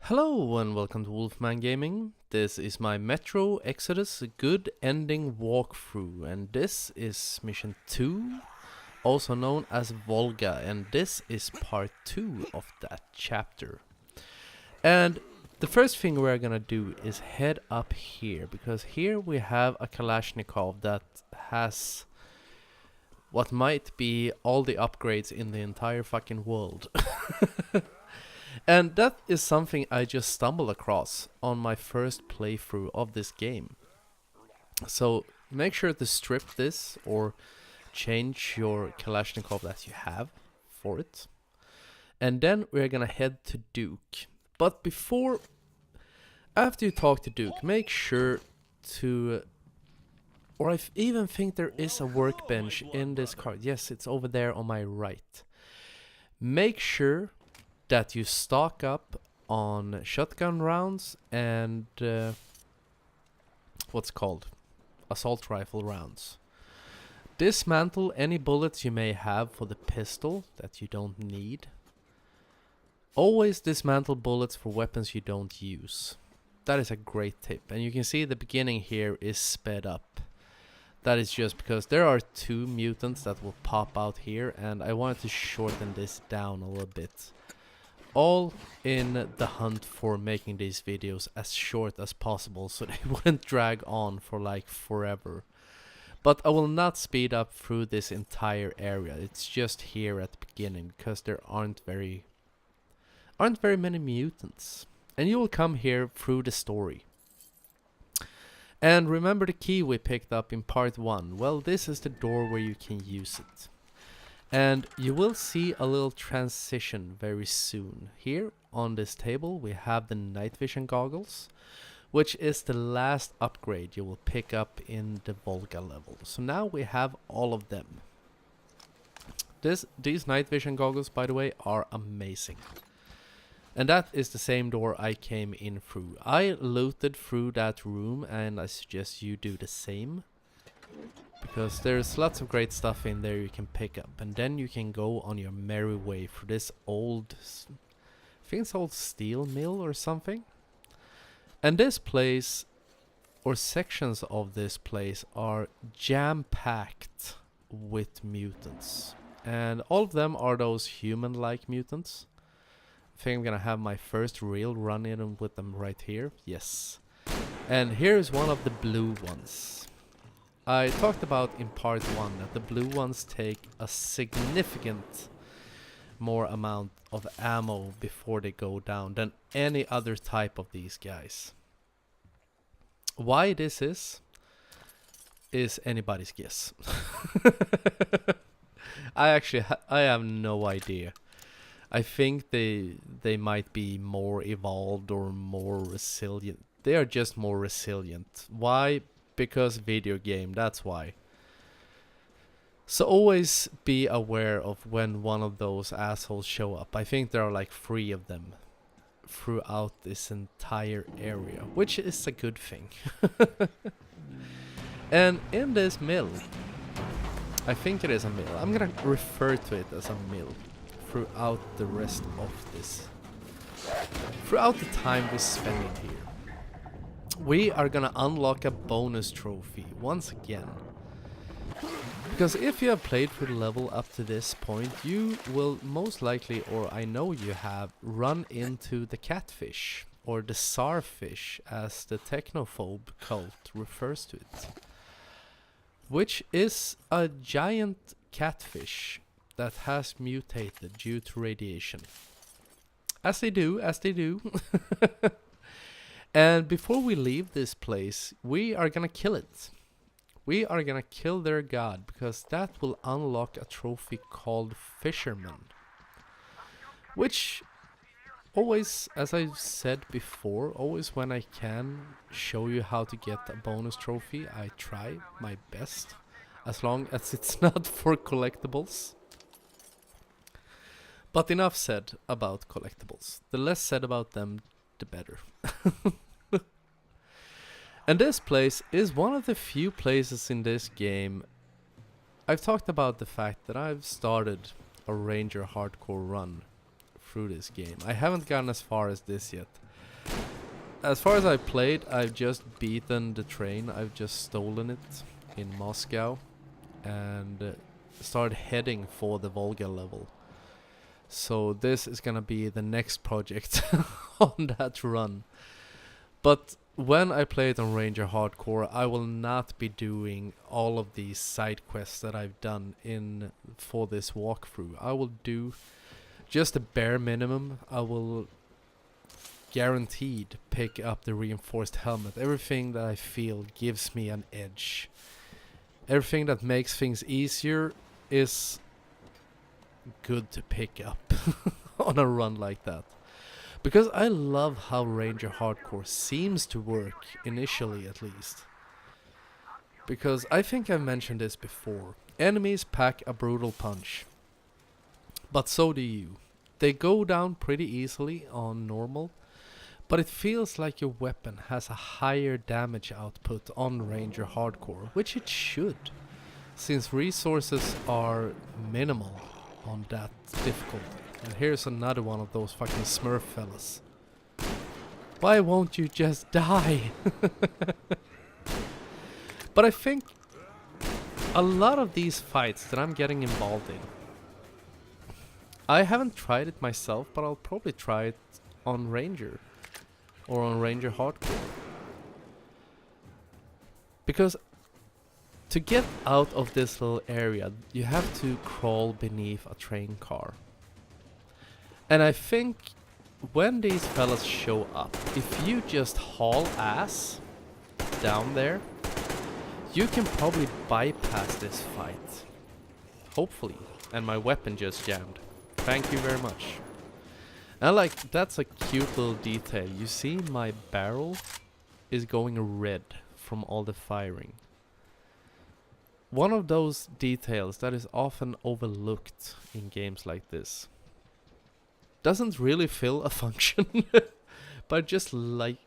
Hello and welcome to Wolfman Gaming. This is my Metro Exodus Good Ending walkthrough, and this is mission 2, also known as Volga, and this is part 2 of that chapter. And the first thing we're gonna do is head up here, because here we have a Kalashnikov that has what might be all the upgrades in the entire fucking world. And that is something I just stumbled across on my first playthrough of this game. So make sure to strip this or change your Kalashnikov that you have for it. And then we're gonna head to Duke. But after you talk to Duke, make sure to, or I even think there is a workbench in this card. Yes, it's over there on my right. Make sure that you stock up on shotgun rounds and what's called assault rifle rounds. Dismantle any bullets you may have for the pistol that you don't need. Always dismantle bullets for weapons you don't use. That is a great tip, and you can see the beginning here is sped up. That is just because there are 2 mutants that will pop out here, and I wanted to shorten this down a little bit. All in the hunt for making these videos as short as possible so they wouldn't drag on for like forever. But I will not speed up through this entire area. It's just here at the beginning because there aren't very many mutants. And you will come here through the story. And remember the key we picked up in part 1. Well, this is the door where you can use it. And you will see a little transition very soon. Here on this table we have the night vision goggles, which is the last upgrade you will pick up in the Volga level. So now we have all of them. These night vision goggles, by the way, are amazing. And that is the same door I came in through. I looted through that room, and I suggest you do the same, because there's lots of great stuff in there you can pick up, and then you can go on your merry way through this old, I think it's old steel mill or something. And this place, or sections of this place, are jam-packed with mutants, and all of them are those human-like mutants. I think I'm gonna have my first real run-in with them right here. Yes. And here's one of the blue ones. I talked about in part 1 that the blue ones take a significant more amount of ammo before they go down than any other type of these guys. Why this is anybody's guess. I have no idea. I think they might be more evolved or more resilient. They are just more resilient. Why? Because video game, that's why. So always be aware of when one of those assholes show up. I think there are like 3 of them throughout this entire area, which is a good thing. And in this mill, I think it is a mill. I'm gonna refer to it as a mill throughout the rest of this. Throughout the time we spend in here, we are gonna unlock a bonus trophy once again. Because if you have played through the level up to this point, you will most likely, or I know you have, run into the catfish, or the czarfish as the technophobe cult refers to it. Which is a giant catfish that has mutated due to radiation. As they do. And before we leave this place, we are gonna kill it. We are gonna kill their god, because that will unlock a trophy called Fisherman. Which, always, as I said before, always when I can show you how to get a bonus trophy, I try my best. As long as it's not for collectibles. But enough said about collectibles. The less said about them, the better. And this place is one of the few places in this game. I've talked about the fact that I've started a Ranger hardcore run through this game. I haven't gotten as far as this yet. as far as I played, I've just beaten the train. I've just stolen it in Moscow and started heading for the Volga level. So this is gonna be the next project on that run. But when I play it on Ranger Hardcore, I will not be doing all of these side quests that I've done in for this walkthrough. I will do just the bare minimum. I will guaranteed pick up the reinforced helmet. Everything that I feel gives me an edge. Everything that makes things easier is good to pick up on a run like that. Because I love how Ranger Hardcore seems to work, initially at least. Because I think I've mentioned this before. Enemies pack a brutal punch. But so do you. They go down pretty easily on normal. But it feels like your weapon has a higher damage output on Ranger Hardcore, which it should, since resources are minimal on that difficulty. And here's another one of those fucking Smurf fellas. Why won't you just die? But I think a lot of these fights that I'm getting involved in, I haven't tried it myself, but I'll probably try it on Ranger. Or on Ranger Hardcore. Because to get out of this little area, you have to crawl beneath a train car. And I think when these fellas show up, if you just haul ass down there, you can probably bypass this fight. Hopefully. And my weapon just jammed. Thank you very much. And like, that's a cute little detail. You see my barrel is going red from all the firing. One of those details that is often overlooked in games like this. Doesn't really fill a function, but just like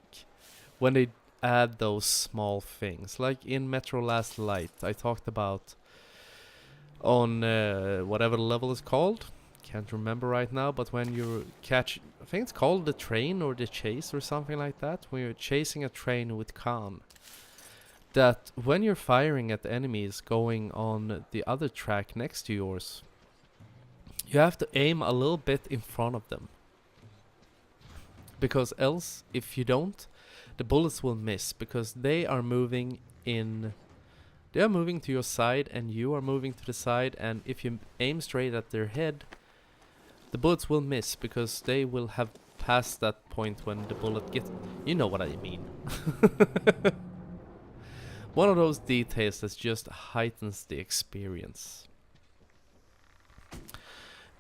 when they add those small things. Like in Metro Last Light, I talked about on whatever the level is called. Can't remember right now, but when you catch, I think it's called the train or the chase or something like that, when you're chasing a train with Khan, that when you're firing at enemies going on the other track next to yours, you have to aim a little bit in front of them, because else, if you don't, the bullets will miss, because they are moving to your side and you are moving to the side, and if you aim straight at their head, the bullets will miss, because they will have passed that point when the bullet gets... You know what I mean. One of those details that just heightens the experience.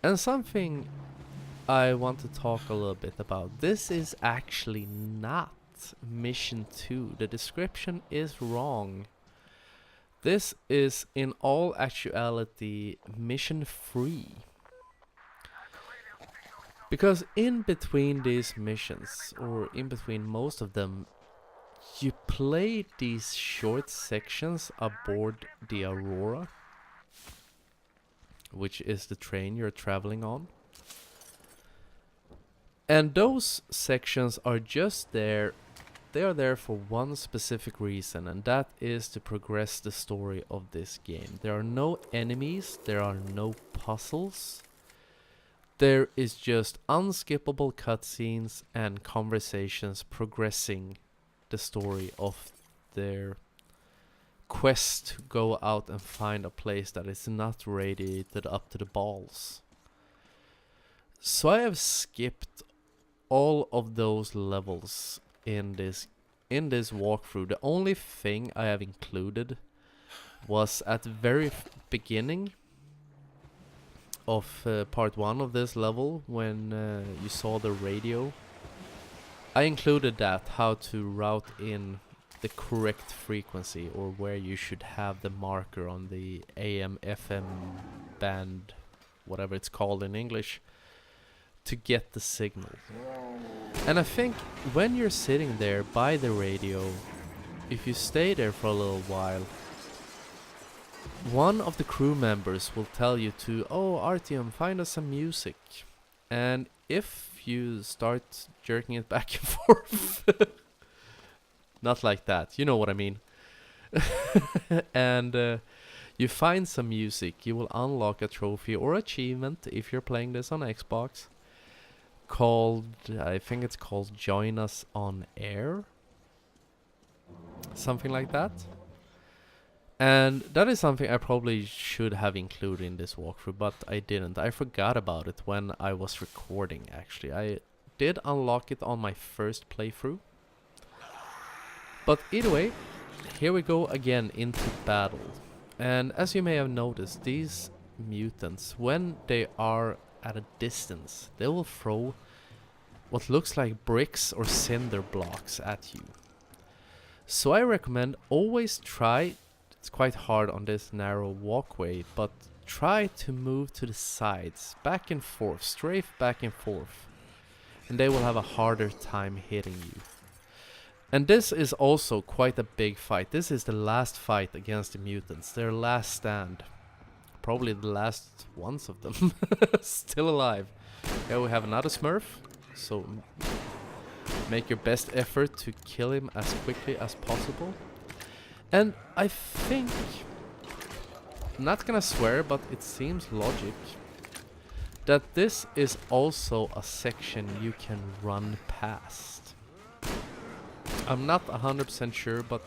And something I want to talk a little bit about. This is actually not Mission 2. The description is wrong. This is in all actuality Mission 3. Because in between these missions, or in between most of them, you play these short sections aboard the Aurora, which is the train you're traveling on. And those sections are just there. They are there for one specific reason, and that is to progress the story of this game. There are no enemies, there are no puzzles. There is just unskippable cutscenes and conversations progressing the story of their quest to go out and find a place that is not radiated up to the balls. So I have skipped all of those levels in this walkthrough. The only thing I have included was at the very beginning of part 1 of this level, when you saw the radio. I included that, how to route in the correct frequency, or where you should have the marker on the AM FM band, whatever it's called in English, to get the signal. And I think when you're sitting there by the radio, if you stay there for a little while, one of the crew members will tell you to, oh, Artyom, find us some music. And if if you start jerking it back and forth. Not like that, you know what I mean. And you find some music, you will unlock a trophy or achievement if you're playing this on Xbox. Called, I think it's called Join Us on Air. Something like that. And that is something I probably should have included in this walkthrough, but I didn't. I forgot about it when I was recording, actually. I did unlock it on my first playthrough. But either way, here we go again into battle. And as you may have noticed, these mutants, when they are at a distance, they will throw what looks like bricks or cinder blocks at you. So I recommend always try, it's quite hard on this narrow walkway, but try to move to the sides, back and forth, strafe back and forth, and they will have a harder time hitting you. And this is also quite a big fight. This is the last fight against the mutants, their last stand. Probably the last ones of them still alive. Here we have another Smurf, so make your best effort to kill him as quickly as possible. And I think, I'm not gonna swear, but it seems logic that this is also a section you can run past. I'm not 100% sure, but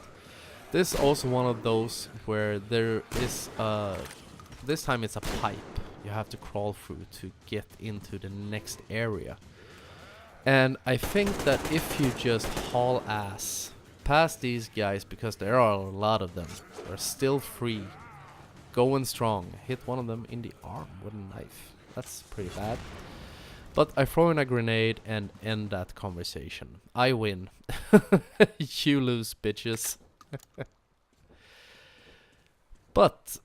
this is also one of those where there is this time it's a pipe you have to crawl through to get into the next area. And I think that if you just haul ass past these guys, because there are a lot of them, they're still free, going strong, hit one of them in the arm with a knife. That's pretty bad. But I throw in a grenade and end that conversation. I win. You lose, bitches. But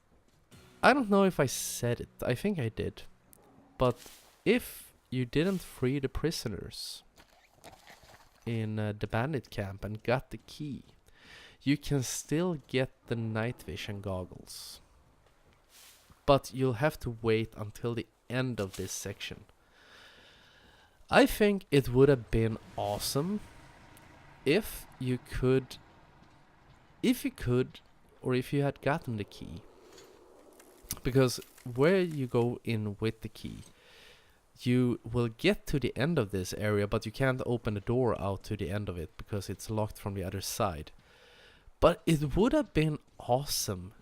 I don't know if I said it. I think I did. But if you didn't free the prisoners in the bandit camp and got the key, you can still get the night vision goggles. But you'll have to wait until the end of this section. I think it would have been awesome if you could, or if you had gotten the key. Because where you go in with the key, you will get to the end of this area, but you can't open the door out to the end of it because it's locked from the other side. But it would have been awesome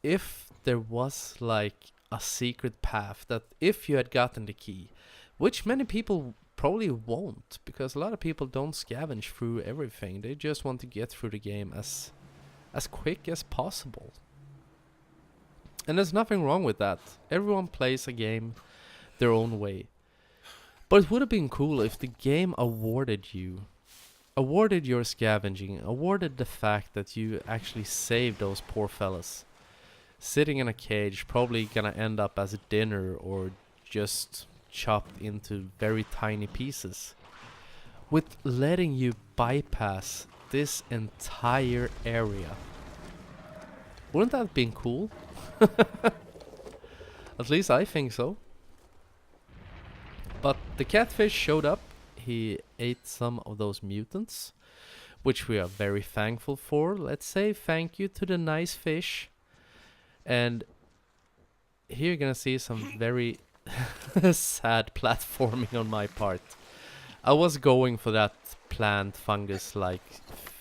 if there was like a secret path that if you had gotten the key, which many people probably won't, because a lot of people don't scavenge through everything. They just want to get through the game as quick as possible. And there's nothing wrong with that. Everyone plays a game their own way. But it would have been cool if the game awarded your scavenging, awarded the fact that you actually saved those poor fellas. Sitting in a cage, probably gonna end up as a dinner or just chopped into very tiny pieces, with letting you bypass this entire area. Wouldn't that have been cool? At least I think so. But the catfish showed up. He ate some of those mutants, which we are very thankful for. Let's say thank you to the nice fish. And here you're gonna see some very sad platforming on my part. I was going for that plant fungus like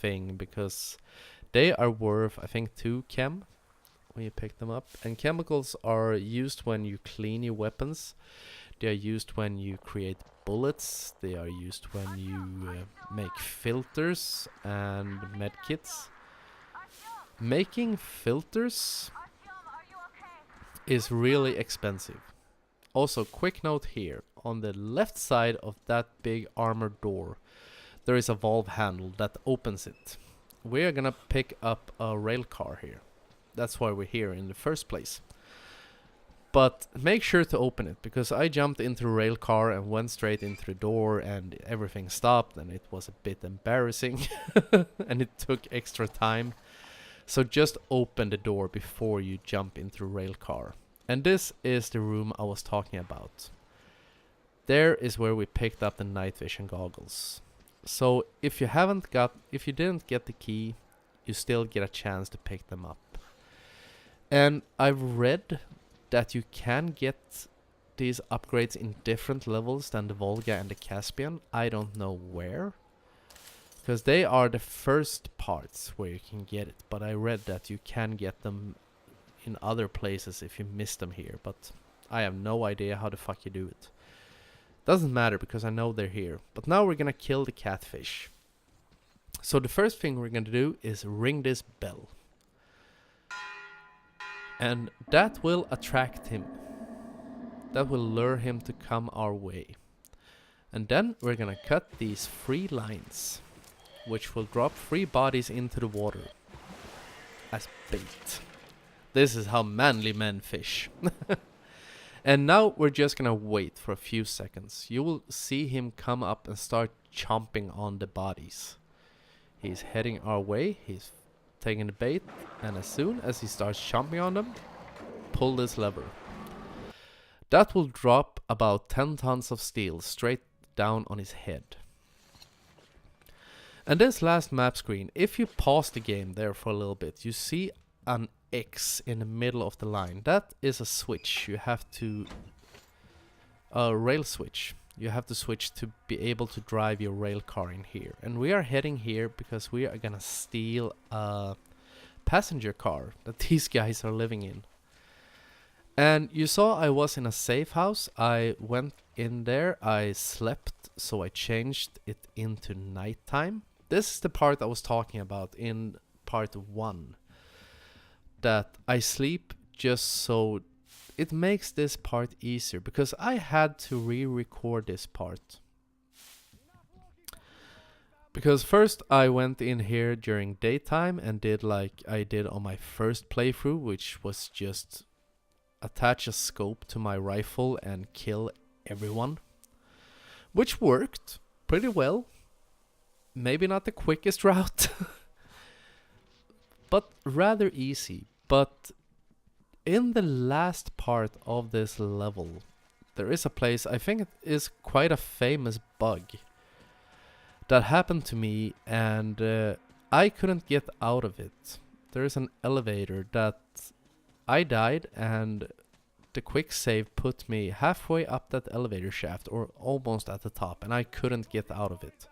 thing because they are worth, I think, 2 chem when you pick them up. And chemicals are used when you clean your weapons. They are used when you create bullets. They are used when you make filters and medkits. Making filters is really expensive. Also, quick note here, on the left side of that big armored door, there is a valve handle that opens it. We are gonna pick up a rail car here. That's why we're here in the first place. But make sure to open it, because I jumped into a rail car and went straight into the door and everything stopped and it was a bit embarrassing and it took extra time. So just open the door before you jump into a rail car. And this is the room I was talking about. there is where we picked up the night vision goggles. So if you didn't get the key, you still get a chance to pick them up. And I've read that you can get these upgrades in different levels than the Volga and the Caspian. I don't know where, because they are the first parts where you can get it. But I read that you can get them in other places if you miss them here. But I have no idea how the fuck you do it. Doesn't matter because I know they're here. But now we're gonna kill the catfish. So the first thing we're gonna do is ring this bell. And that will attract him. That will lure him to come our way. And then we're gonna cut these 3 lines, which will drop 3 bodies into the water as bait. This is how manly men fish. And now we're just gonna wait for a few seconds. You will see him come up and start chomping on the bodies. He's heading our way, he's taking the bait, and as soon as he starts chomping on them, pull this lever. That will drop about 10 tons of steel straight down on his head. And this last map screen, if you pause the game there for a little bit, you see an X in the middle of the line. That is a switch. You have to... a rail switch. You have to switch to be able to drive your rail car in here. And we are heading here because we are gonna steal a passenger car that these guys are living in. And you saw I was in a safe house. I went in there, I slept, so I changed it into nighttime. This is the part I was talking about in part 1. That I sleep just so it makes this part easier, because I had to re-record this part. Because first I went in here during daytime and did like I did on my first playthrough, which was just attach a scope to my rifle and kill everyone. Which worked pretty well. Maybe not the quickest route, but rather easy. But in the last part of this level, there is a place, I think it is quite a famous bug, that happened to me, and I couldn't get out of it. There is an elevator that I died, and the quick save put me halfway up that elevator shaft, or almost at the top, and I couldn't get out of it.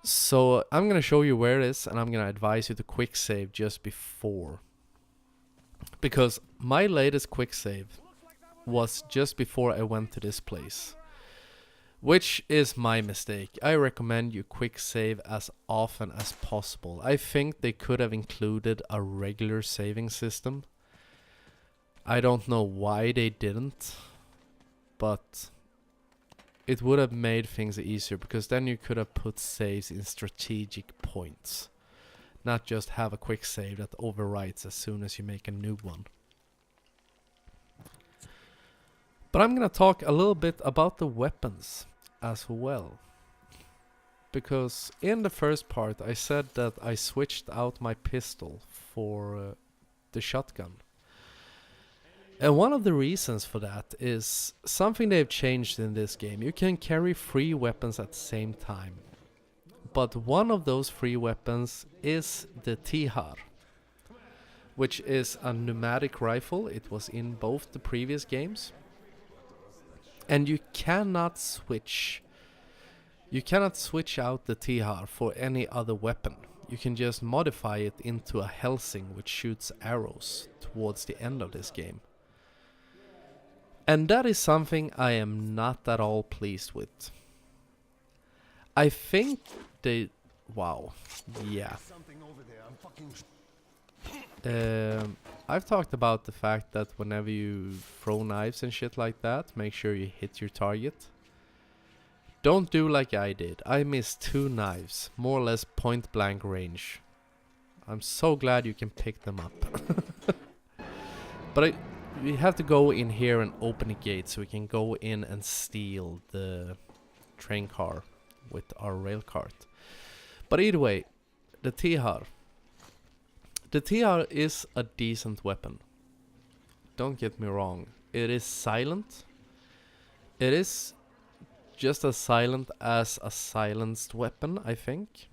So I'm gonna show you where it is, and I'm gonna advise you to quick save just before. Because my latest quick save was just before I went to this place. Which is my mistake. I recommend you quick save as often as possible. I think they could have included a regular saving system. I don't know why they didn't, but it would have made things easier, because then you could have put saves in strategic points. Not just have a quick save that overwrites as soon as you make a new one. But I'm gonna talk a little bit about the weapons as well. Because in the first part I said that I switched out my pistol for the shotgun. And one of the reasons for that is something they've changed in this game. You can carry 3 weapons at the same time. But one of those 3 weapons is the Tihar, which is a pneumatic rifle. It was in both the previous games. And you cannot switch. You cannot switch out the Tihar for any other weapon. You can just modify it into a Helsing which shoots arrows towards the end of this game. And that is something I am not at all pleased with. I think they... wow. Yeah. I've talked about the fact that whenever you throw knives and shit like that, make sure you hit your target. Don't do like I did. I missed 2 knives, more or less point blank range. I'm so glad you can pick them up. But we have to go in here and open the gate so we can go in and steal the train car with our rail cart. But either way, the Tihar. The Tihar is a decent weapon. Don't get me wrong. It is silent. It is just as silent as a silenced weapon, I think.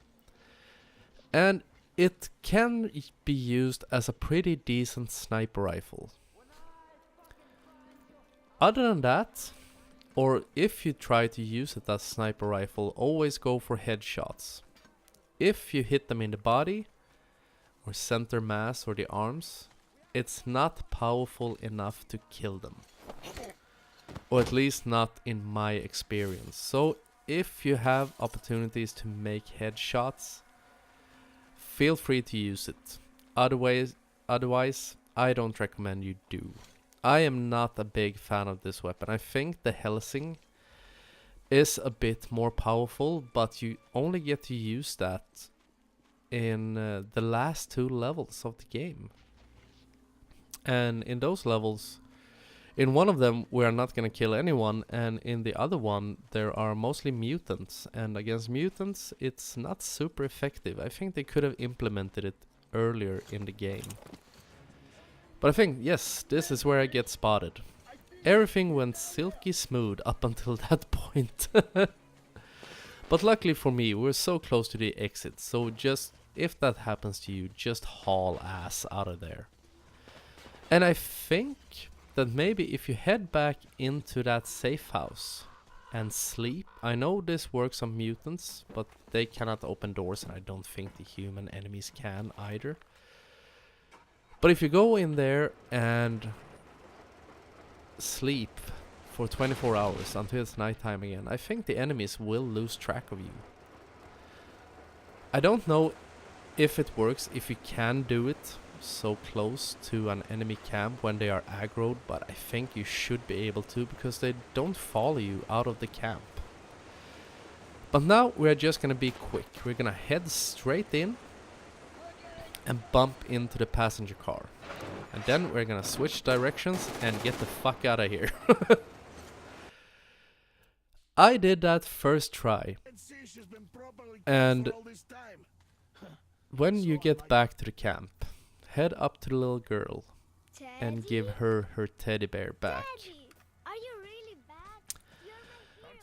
And it can be used as a pretty decent sniper rifle. Other than that, or if you try to use it as sniper rifle, always go for headshots. If you hit them in the body, or center mass or the arms, it's not powerful enough to kill them. Or at least not in my experience. So if you have opportunities to make headshots, feel free to use it. Otherwise, I don't recommend you do. I am not a big fan of this weapon. I think the Helsing is a bit more powerful, but you only get to use that in the last 2 levels of the game. And in those levels, in one of them we are not gonna kill anyone, and in the other one there are mostly mutants, and against mutants it's not super effective. I think they could have implemented it earlier in the game. But I think, yes, this is where I get spotted. Everything went silky smooth up until that point. But luckily for me, we're so close to the exit, so just, if that happens to you, just haul ass out of there. And I think that maybe if you head back into that safe house and sleep, I know this works on mutants, but they cannot open doors, and I don't think the human enemies can either. But if you go in there and sleep for 24 hours until it's nighttime again, I think the enemies will lose track of you. I don't know if it works, if you can do it so close to an enemy camp when they are aggroed, but I think you should be able to, because they don't follow you out of the camp. But now we're just gonna be quick. We're gonna head straight in and bump into the passenger car. And then we're gonna switch directions and get the fuck out of here. I did that first try. And when you get back to the camp, head up to the little girl and give her her teddy bear back.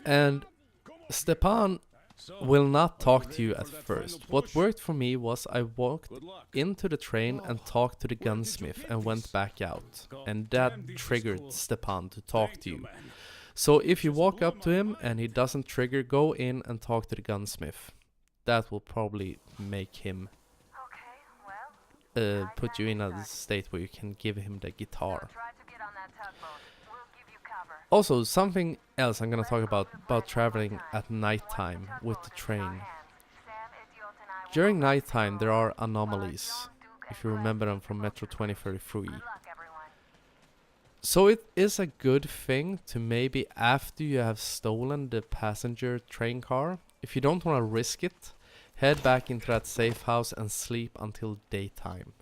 And Stepan will not talk to you at first. What worked for me was I walked into the train and talked to the gunsmith and went back out. And that triggered Stepan to talk to you. So if you walk up to him and he doesn't trigger, go in and talk to the gunsmith. That will probably make him put you in a state where you can give him the guitar. Also, something else I'm gonna talk about traveling at nighttime with the train. During nighttime there are anomalies, if you remember them from Metro 2033. So it is a good thing to maybe, after you have stolen the passenger train car, if you don't want to risk it, head back into that safe house and sleep until daytime.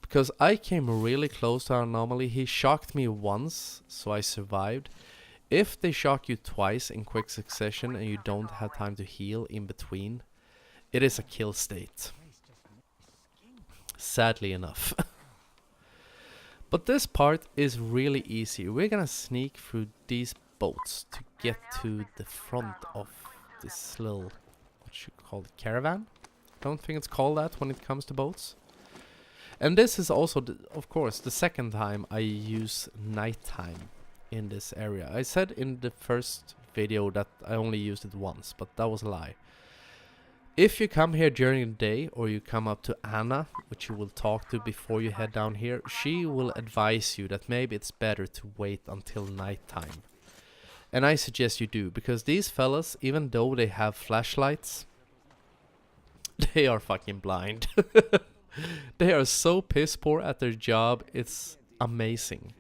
Because I came really close to an anomaly. He shocked me once, so I survived. If they shock you twice in quick succession and you don't have time to heal in between, it is a kill state. Sadly enough. But this part is really easy. We're gonna sneak through these boats to get to the front of this little, what should you call it, caravan? I don't think it's called that when it comes to boats. And this is also, of course, the second time I use nighttime in this area. I said in the first video that I only used it once, but that was a lie. If you come here during the day, or you come up to Anna, which you will talk to before you head down here, she will advise you that maybe it's better to wait until nighttime. And I suggest you do, because these fellas, even though they have flashlights, they are fucking blind. They are so piss poor at their job, it's amazing.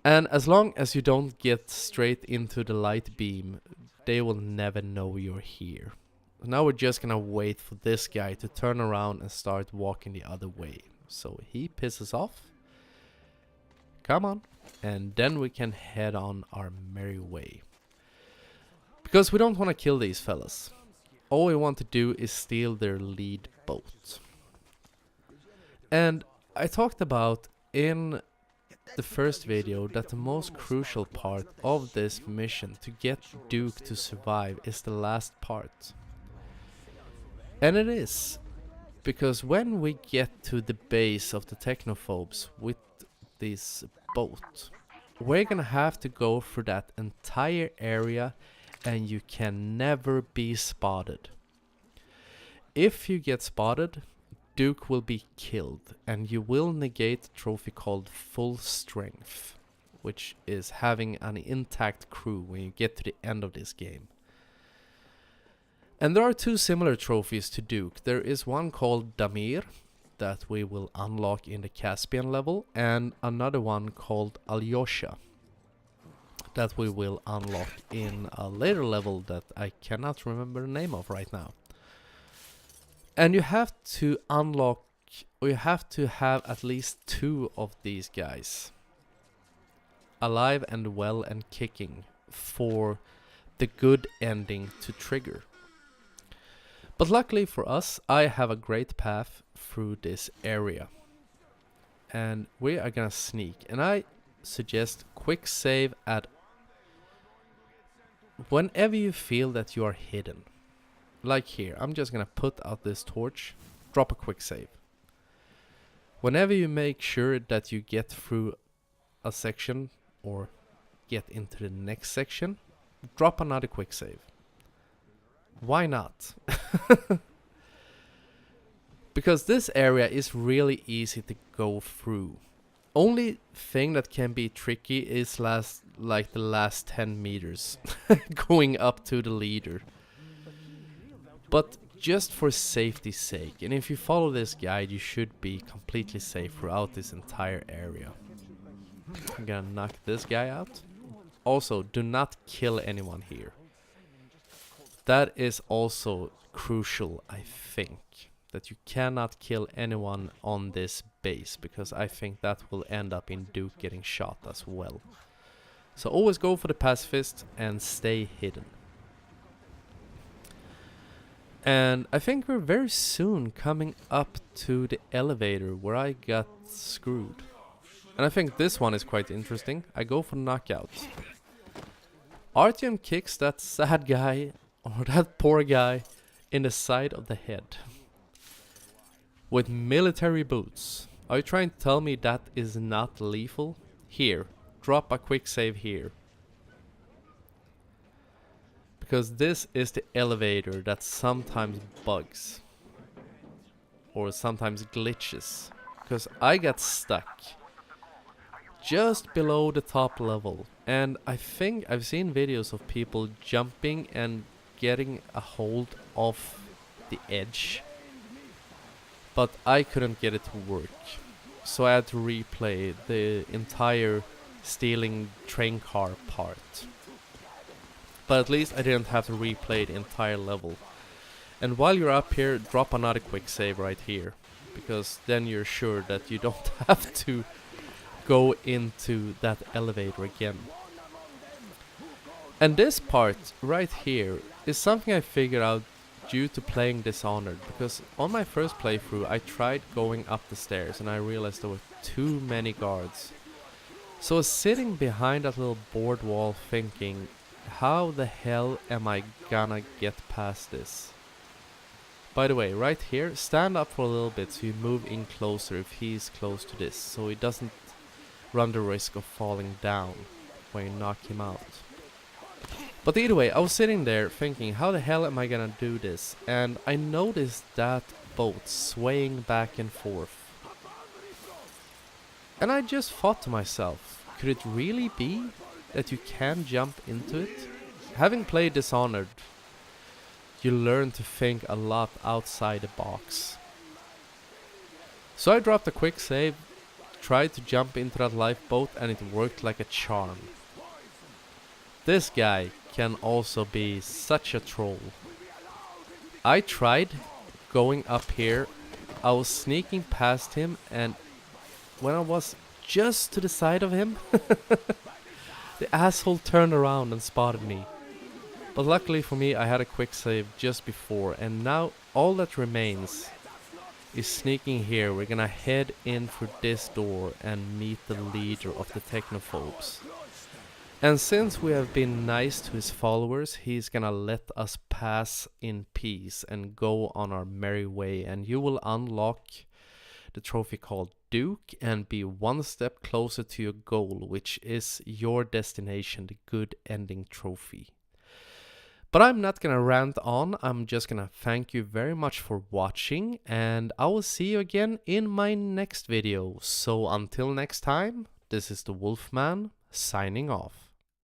And as long as you don't get straight into the light beam, they will never know you're here. Now we're just gonna wait for this guy to turn around and start walking the other way. So he pisses off. Come on. And then we can head on our merry way. Because we don't want to kill these fellas. All we want to do is steal their lead boat. And I talked about in the first video that the most crucial part of this mission to get Duke to survive is the last part. And it is, because when we get to the base of the technophobes with this boat, we're gonna have to go through that entire area and you can never be spotted. If you get spotted, Duke will be killed and you will negate a trophy called full strength, which is having an intact crew when you get to the end of this game. And there are two similar trophies to Duke. There is one called Damir that we will unlock in the Caspian level, and another one called Alyosha that we will unlock in a later level that I cannot remember the name of right now. And you have to unlock, or you have to have at least 2 of these guys alive and well and kicking for the good ending to trigger. But luckily for us, I have a great path through this area. And we are gonna sneak. And I suggest quick save at whenever you feel that you are hidden. Like here, I'm just gonna put out this torch, drop a quick save. Whenever you make sure that you get through a section or get into the next section, drop another quick save. Why not? Because this area is really easy to go through. Only thing that can be tricky is the last 10 meters going up to the leader. But just for safety's sake, and if you follow this guide, you should be completely safe throughout this entire area. I'm gonna knock this guy out. Also, do not kill anyone here. That is also crucial, I think. That you cannot kill anyone on this base, because I think that will end up in Duke getting shot as well. So always go for the pacifist and stay hidden. And I think we're very soon coming up to the elevator where I got screwed. And I think this one is quite interesting. I go for knockout. Artyom kicks that sad guy, or that poor guy, in the side of the head. With military boots. Are you trying to tell me that is not lethal? Here, drop a quick save here. Because this is the elevator that sometimes bugs. Or sometimes glitches. Because I got stuck just below the top level. And I think I've seen videos of people jumping and getting a hold of the edge. But I couldn't get it to work. So I had to replay the entire stealing train car part. But at least I didn't have to replay the entire level. And while you're up here, drop another quick save right here. Because then you're sure that you don't have to go into that elevator again. And this part right here is something I figured out due to playing Dishonored. Because on my first playthrough I tried going up the stairs and I realized there were too many guards. So I was sitting behind that little board wall thinking, how the hell am I gonna get past this? By the way, right here, stand up for a little bit so you move in closer if he's close to this, so he doesn't run the risk of falling down when you knock him out. But either way, I was sitting there thinking, how the hell am I gonna do this? And I noticed that boat swaying back and forth. And I just thought to myself, could it really be that you can jump into it? Having played Dishonored, you learn to think a lot outside the box. So I dropped a quick save, tried to jump into that lifeboat, and it worked like a charm. This guy can also be such a troll. I tried going up here, I was sneaking past him, and when I was just to the side of him, the asshole turned around and spotted me. But luckily for me, I had a quick save just before, and now all that remains is sneaking here. We're gonna head in through this door and meet the leader of the Technophobes. And since we have been nice to his followers, he's gonna let us pass in peace and go on our merry way. And you will unlock the trophy called Duke and be one step closer to your goal, which is your destination, the good ending trophy. But I'm not gonna rant on, I'm just gonna thank you very much for watching, and I will see you again in my next video. So until next time, this is the Wolfman signing off.